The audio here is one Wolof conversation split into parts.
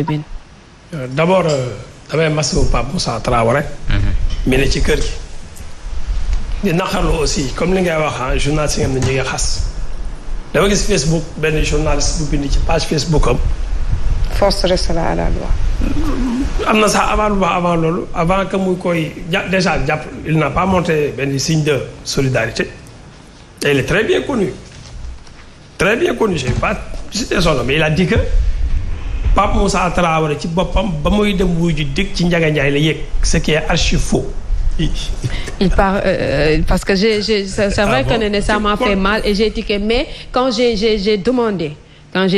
tribune. D'abord damay masawu Pape Moussa Traoré. mi ne ci kër gi. di naqarlu aussi comme li ngay wax journaliste yi nga xam ne ñu ngi xas. dama gis Facebook benn journaliste bu bind ci page Facebook am. force restera à la loi. am na sax avant lu baax avant loolu avant que muy koy déjà jàpp il n'a pas montré benn signe de solidarité. et il est très bien connu. très bien connu je sais pas cité son nom mais il a dit que Pape Moussa Traoré ci boppam ba muy dem wuyu ji dig ci Ndiaga Ndiaye la yëg ce qui est archi faux. Il part parce que c'est vrai que ça m'a fait mal et j'ai tiqué mais quand j'ai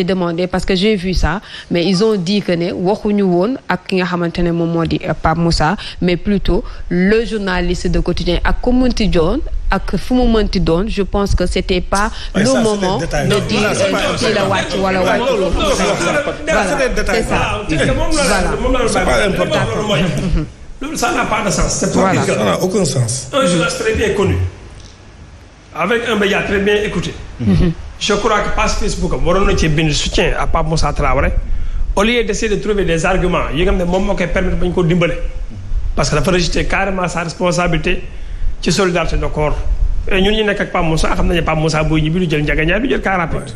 demandé parce que j'ai vu ça mais ils ont dit que ne waxuñu woon ak ki nga xamante ne moom moo di Pape Moussa mais plutôt le journaliste de quotidien ak ku mënti doon ak fu mu mënti doon je pense que c'était pas le moment de dire kii la wàcc wala wàcc voilà c'est ça voilà c'est pas important loolu ça n'a pas de sens. C'est pour dire que ça n'a aucun sens. Un journaliste très bien connu avec un média très bien écouté. Je crois que page Facebook am waroon na ci bind soutien à Pape Moussa Traoré au lieu d'essayer de trouver des arguments yi nga xam ne moom moo koy permettre ba ñu ko dimbale. parce que dafa rejeter carrément sa responsabilité ci solidarité de corps et ñun ñu nekk ak Pape Moussa xam nañu Pape Moussa buy ñibbi du jël Ndiaga Ndiaye du jël car rapide.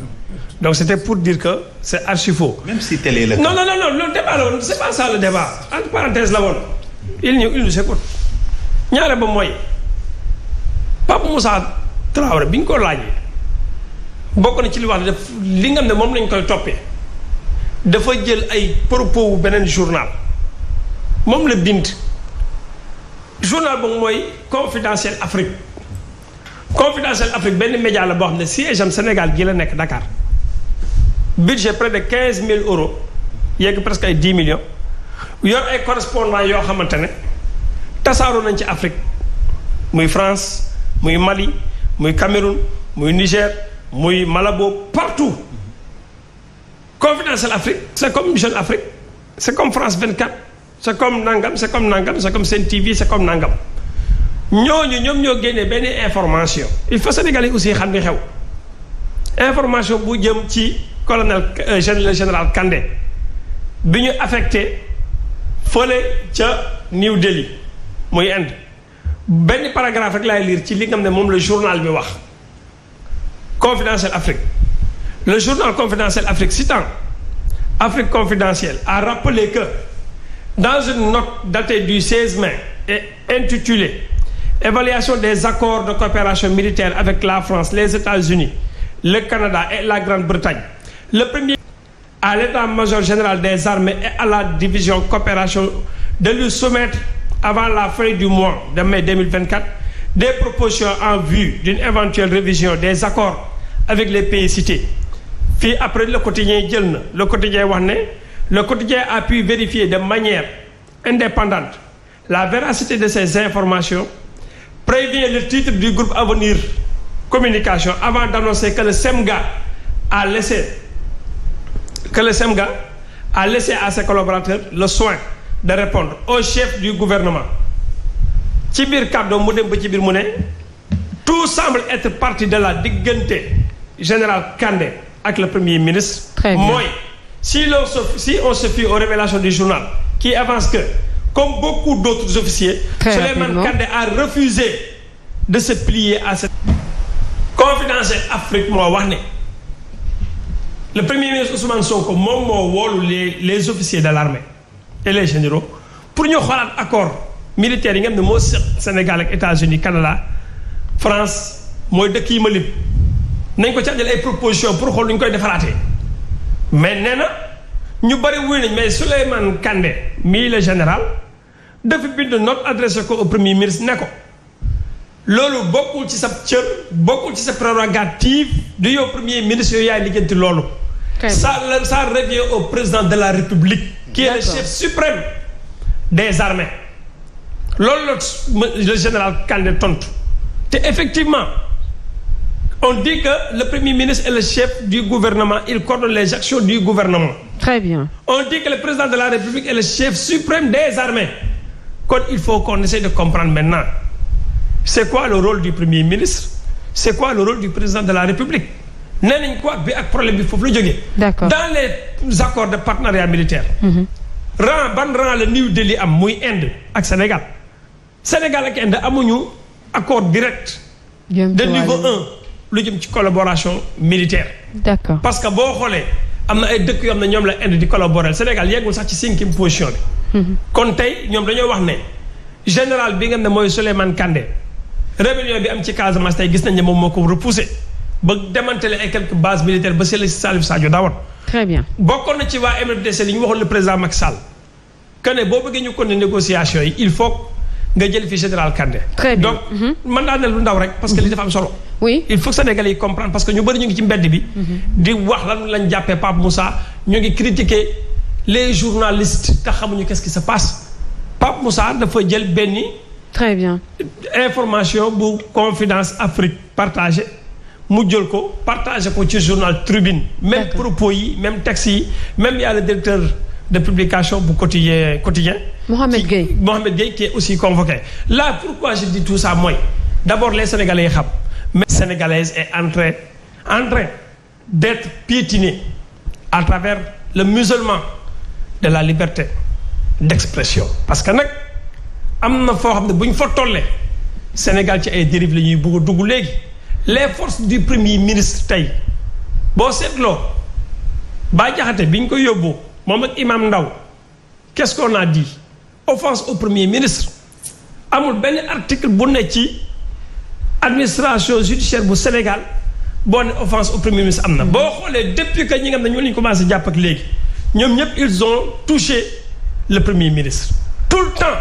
Donc c'était pour dire que c'est archi faux. Même si tel est le cas. Non le débat la woon c'est pas ça le débat entre parenthèses la woon. il nous écoute ñaare ba mooy Pape Moussa Traoré bi ñu ko laajee bokk na ci li wax def li nga xam ne moom lañ koy toppee dafa jël ay propos wu beneen journal moom la bind journal boobu mooy Confidentiel Afrique benn média la boo xam ne siège am Sénégal gi la nekk Dakar budget près de 15 000 euros yegg presque ay 10 millions yor ay correspondants yoo xamante ne tasaaroo nañ ci Afrique muy France muy Mali muy Cameroun muy Niger muy Malabo partout Confidentiel Afrique c'est comme Jeune Afrique c'est comme France 24 c'est comme nangam c'est comme Sen TV c'est comme nangam ñooñu ñoom ñoo génnee benn information il faut Sénégalais aussi xam ni xew information bu jëm ci colonel général Kandé bi ñu affecté fële ca New Delhi muy Inde benn paragraphe rek laay lire ci li nga xam ne moom le journal bi wax Confidentiel Afrique le journal Confidentiel Afrique citant Afrique Confidentielle a rappelé que dans une note datée du 16 mai et intitulée Évaluation des accords de coopération militaire avec la France, les États-Unis, le Canada et la Grande-Bretagne, le premier à l'état-major général des armées et à la division coopération de lui soumettre avant la fin du mois de mai 2024 des propositions en vue d'une éventuelle révision des accords avec les pays cités. Puis après le quotidien jël na le quotidien wax ne le quotidien a pu vérifier de manière indépendante la véracité de ces informations, prévient le titre du groupe Avenir Communication avant d'annoncer que le SEMGA a laissé à ses collaborateurs le soin de répondre au chef du gouvernement. Ci biir kàddu mu dem ba ci biir mu ne tout semble être parti de la diggante général Kandé ak le premier ministre. Mooy si on se fie aux révélations du journal qui avance que comme beaucoup d'autres officiers, Souleymane Kandé a refusé de se plier à cette Confidentiel Afrique moo wax ne le premier ministre Ousmane Sonko moom moo woolu les officiers de l'armée et les généraux pour ñu xoolaat accord militaire yi nga xam ne moo seq Sénégal ak États-Unis Canada France mooy dëkk yi ma lim nañ ko càjjal ay proposition pour xool lu ñu koy defaraatee mais nee na ñu bëri wuy nañ mais Souleymane Kandé mii le général dafa bind note adressé ko au premier ministre ne ko loolu bokkul ci sa cër bokkul ci sa prérogative du yow premier ministre yooyu yaay lijjanti loolu ça revient au président de la République qui est le chef suprême des armées loolu la le général Kandé tontu te effectivement on dit que le premier ministre est le chef du gouvernement il coordonne les actions du gouvernement. Très bien. On dit que le président de la République est le chef suprême des armées. Quand il faut qu'on essaie de comprendre maintenant c'est quoi le rôle du premier ministre c'est quoi le rôle du président de la République nee nañ quoi bi ak problème bi foofu la jógee. D'accord. Dans les accords de partenariat militaire. ban rang la New Delhi am muy Inde ak Sénégal. Sénégal ak Inde amuñu accord direct. de niveau 1 lu jëm ci collaboration militaire. D'accord. parce que boo xoolee am na ay dëkk yoo xam ne ñoom la Inde di collaborer Sénégal yeggul sax ci 5e position bi. kon tey ñoom dañoo wax ne général bi nga xam ne mooy Souleymane Kandé rébellion bi am ci Casamance tey gis nañ ne moom moo ko repoussé ba démanteler ay quelques bases militaires ba Salif Sadio Dawar. Très bien. bokkoon na ci waa MFDC li ñu waxoon le président Macky Sall que ne boo bëggee ñu continuer négociation yi il faut nga jël fi général Kandé. Très bien. donc man daa ne lu ndaw rek parce que li dafa am solo. oui il faut que Sénégalais yi comprendre parce que ñu bëri ñu ngi ci mbedd bi. di wax lan lañ jàppee Pape Moussa ñu ngi critiquer les journalistes te xamuñu qu'est-ce qui se passe Pape Moussa dafa jël benn. très bien. information bu Confidence Afrique partagé mu jël ko partagé ko ci journal Tribune. même propos yi même texte yi même y a le directeur de publication bu quotidien. Mohamed Gueye qui est aussi convoqué. Là pourquoi je dis tout ça mooy d'abord les Sénégalais yi xam. mais sénégalaise est en train d'être piétinée à travers le musulman de la liberté d'expression parce que nag am na foo xam ne bu ñu fa tollee Sénégal ci ay dérives la ñuy bëgg a dugg léegi les forces du premier ministre tey boo seetloo Bah Diakhaté bi ñu ko yóbbu moom ak Imam Ndaw qu'est-ce qu'on a dit offense au premier ministre amul benn article bu ne ci administration judiciaire bu Sénégal boo ne offense au premier ministre am na. boo xoolee depuis que ñi nga xam ne ñoo lañu commencé jàpp ak léegi ñoom ñëpp ils ont touché le premier ministre tout le temps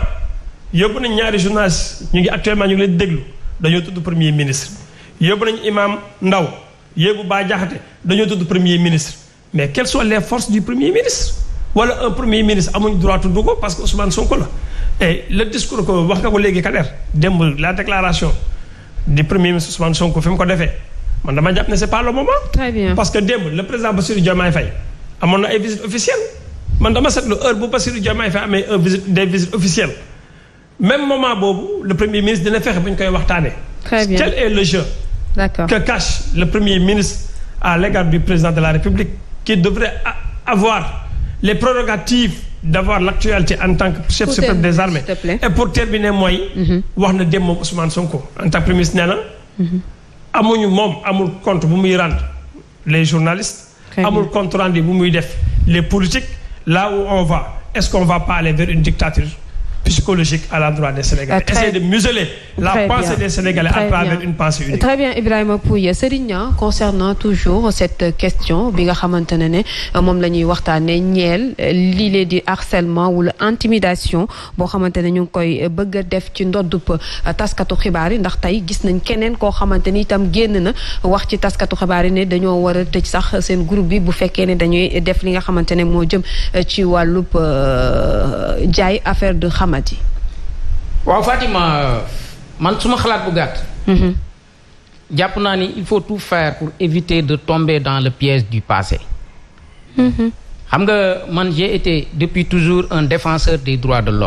yóbbu nañ ñaari journalistes ñu ngi actuellement ñu ngi leen déglu dañoo tudd premier ministre yóbbu nañ Imam Ndaw yóbbu Bah Diakhaté dañoo tudd premier ministre mais quelles sont les forces du premier ministre wala un premier ministre amuñ droit tudd ko parce que Ousmane Sonko la et le discours ko wax nga ko léegi Kader démb la déclaration du premier ministre Ousmane Sonko fi mu ko defee man dama jàpp ne c'est pas le moment. Très bien. parce que démb le président Bassirou Diomaye Faye amoon na ay visites officielles man dama seetlu heure bu Bassirou Diomaye Faye amee des visites officielles même moment boobu le premier ministre dina fexe bu ñu koy waxtaanee. Très bien. Quel est le jeu. D'accord. que cache le premier ministre à l'égard du président de la République qui devrait avoir les prérogatives d'avoir l'actualité en tant que chef suprême des armées. Et pour terminer mooy. wax na dem moom Ousmane Sonko en tant que premier ministre nee na. amuñu moom amul compte bu muy rendre les journalistes. amul compte rendu bu muy def les politiques là où on va est-ce qu'on va pas aller vers une dictature psychologique à l'endroit des Sénégalais. Essayer de museler la pensée des Sénégalais à travers une pensée unique. Très bien Ibrahima Pouye Serigne Niang concernant toujours cette question bi nga xamante ne moom la ñuy waxtaanee ñeel lii lee di harcèlement wala intimidation boo xamante ne ñu ngi koy bëgg a def ci ndoddub taskatu xibaar yi ndax tey gis nañ keneen koo xamante ni itam génn na wax ci taskatu xibaar yi ne dañoo war a tëj sax seen groupe bi bu fekkee ne dañuy def li nga xamante ne moo jëm ci wàllub jaay affaire de xamati. waaw Fatima man suma xalaat bu gàtt. jàpp naa ni il faut tout faire pour éviter de tomber dans le piège du passé. xam nga man j'ai été depuis toujours un défenseur des droits de l'homme